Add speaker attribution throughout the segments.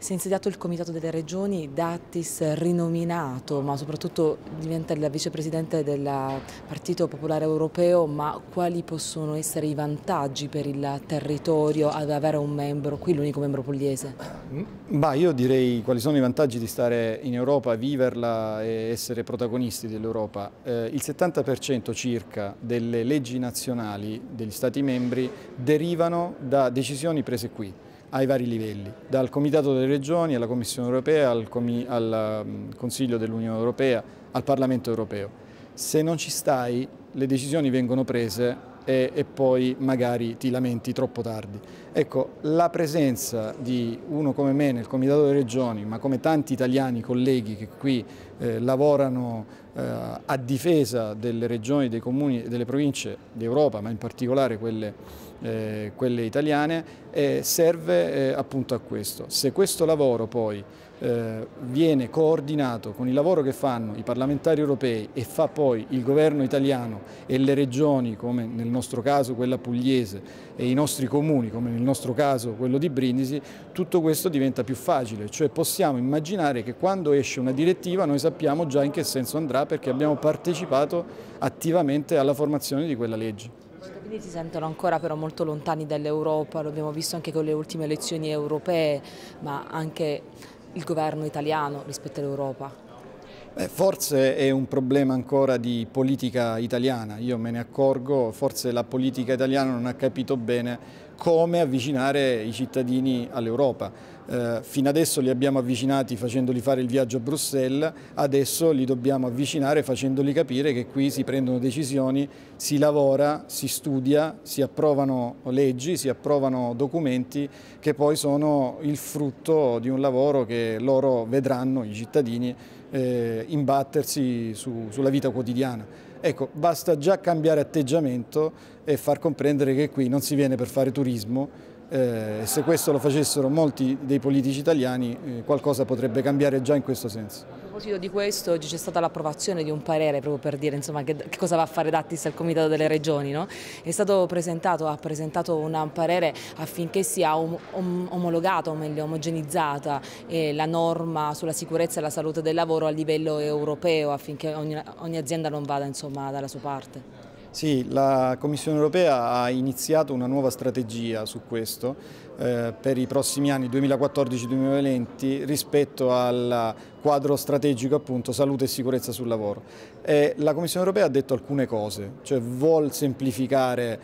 Speaker 1: Si è insediato il Comitato delle Regioni, Dattis rinominato, ma soprattutto diventa il vicepresidente del Partito Popolare Europeo, ma quali possono essere i vantaggi per il territorio ad avere un membro, qui l'unico membro pugliese?
Speaker 2: Io direi quali sono i vantaggi di stare in Europa, viverla e essere protagonisti dell'Europa. Il 70% circa delle leggi nazionali degli Stati membri derivano da decisioni prese qui, ai vari livelli, dal Comitato delle Regioni alla Commissione Europea, al Consiglio dell'Unione Europea, al Parlamento Europeo. Se non ci stai, le decisioni vengono prese e poi magari ti lamenti troppo tardi. Ecco, la presenza di uno come me nel Comitato delle Regioni, ma come tanti italiani colleghi che qui lavorano a difesa delle regioni, dei comuni e delle province d'Europa, ma in particolare quelle italiane, serve appunto a questo. Se questo lavoro poi viene coordinato con il lavoro che fanno i parlamentari europei e fa poi il governo italiano e le regioni, come nel nostro caso quella pugliese, e i nostri comuni, come nel nostro caso quello di Brindisi, tutto questo diventa più facile, cioè possiamo immaginare che quando esce una direttiva noi sappiamo già in che senso andrà perché abbiamo partecipato attivamente alla formazione di quella legge.
Speaker 1: I cittadini si sentono ancora però molto lontani dall'Europa, lo abbiamo visto anche con le ultime elezioni europee, ma anche il governo italiano rispetto all'Europa.
Speaker 2: Forse è un problema ancora di politica italiana, io me ne accorgo, forse la politica italiana non ha capito bene come avvicinare i cittadini all'Europa. Fino adesso li abbiamo avvicinati facendoli fare il viaggio a Bruxelles, adesso li dobbiamo avvicinare facendoli capire che qui si prendono decisioni, si lavora, si studia, si approvano leggi, si approvano documenti che poi sono il frutto di un lavoro che loro vedranno, i cittadini, imbattersi sulla vita quotidiana. Ecco, basta già cambiare atteggiamento e far comprendere che qui non si viene per fare turismo. Se questo lo facessero molti dei politici italiani, qualcosa potrebbe cambiare già in questo senso.
Speaker 1: A proposito di questo, oggi c'è stata l'approvazione di un parere proprio per dire insomma, che cosa va a fare Dattis al Comitato delle Regioni, no? È stato presentato, ha presentato un parere affinché sia omologata, o meglio omogenizzata la norma sulla sicurezza e la salute del lavoro a livello europeo affinché ogni azienda non vada insomma, dalla sua parte.
Speaker 2: Sì, la Commissione Europea ha iniziato una nuova strategia su questo per i prossimi anni 2014-2020 rispetto al quadro strategico appunto salute e sicurezza sul lavoro. La Commissione Europea ha detto alcune cose, cioè vuol semplificare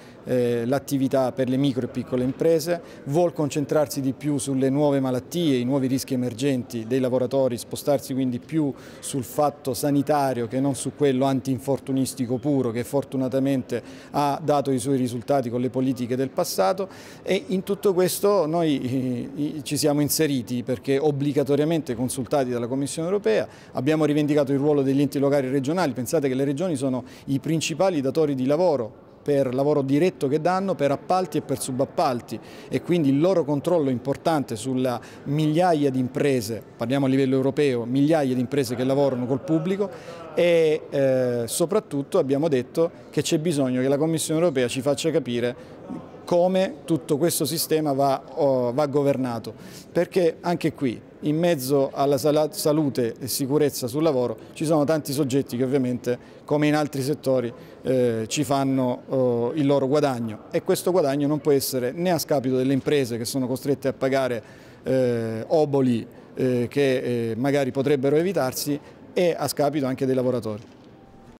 Speaker 2: l'attività per le micro e piccole imprese, vuol concentrarsi di più sulle nuove malattie, i nuovi rischi emergenti dei lavoratori, spostarsi quindi più sul fatto sanitario che non su quello anti-infortunistico puro che fortunatamente ha dato i suoi risultati con le politiche del passato e in tutto questo noi ci siamo inseriti perché obbligatoriamente consultati dalla Commissione Europea, abbiamo rivendicato il ruolo degli enti locali e regionali, pensate che le regioni sono i principali datori di lavoro per lavoro diretto che danno, per appalti e per subappalti e quindi il loro controllo importante sulla migliaia di imprese, parliamo a livello europeo, migliaia di imprese che lavorano col pubblico e soprattutto abbiamo detto che c'è bisogno che la Commissione Europea ci faccia capire come tutto questo sistema va governato, perché anche qui in mezzo alla salute e sicurezza sul lavoro ci sono tanti soggetti che ovviamente come in altri settori ci fanno il loro guadagno e questo guadagno non può essere né a scapito delle imprese che sono costrette a pagare oboli che magari potrebbero evitarsi e a scapito anche dei lavoratori.